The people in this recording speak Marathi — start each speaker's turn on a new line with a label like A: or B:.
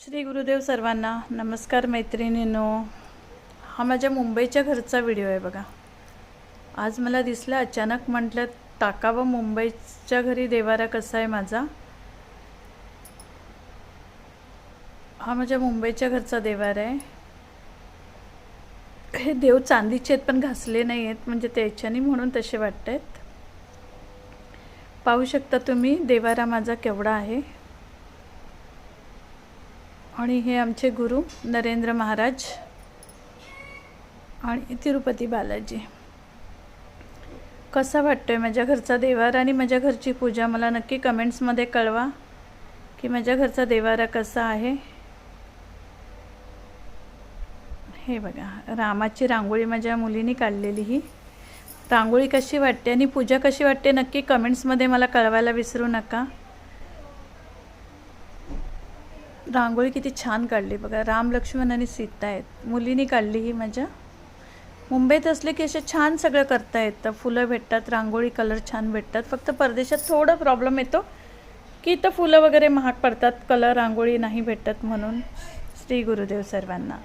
A: श्री गुरुदेव सर्वांना नमस्कार मैत्रिणींनो। हा माझ्या मुंबईच्या घरचा व्हिडिओ आहे बघा। आज मला दिसलं अचानक, म्हटलं टाकावं मुंबईच्या घरी देवारा कसा आहे माझा। हा माझ्या मुंबईच्या घरचा देवारा आहे। हे देव चांदीचे आहेत पण घासले नाही आहेत, म्हणजे त्याच्यानी म्हणून तसे वाटतात। पाहू शकता तुम्ही देवारा माझा केवढा आहे। आणि हे आमचे गुरु नरेंद्र महाराज आणि तिरुपती बालाजी। कसा वाटतोय माझ्या घरचा देवारा आणि माझ्या घरची पूजा? मला नक्की कमेंट्समध्ये कळवा की माझ्या घरचा देवारा कसा आहे। हे बघा, रामाची रांगोळी माझ्या मुलीने काढलेली। ही रांगोळी कशी वाटते आणि पूजा कशी वाटते नक्की कमेंट्समध्ये मला कळवायला विसरू नका। रांगोळी किती छान काढली बघा, राम लक्ष्मण आणि सीता आहेत, मुलीने काढली ही माझ्या। मुंबईत असले की असे छान सगळं करता येतं, फुलं भेटतात, रांगोळी कलर छान भेटतात। फक्त परदेशात थोडा प्रॉब्लेम येतो की इथं फुलं वगैरे महाग पडतात, कलर रांगोळी नाही भेटत म्हणून। श्री गुरुदेव सर्वांना।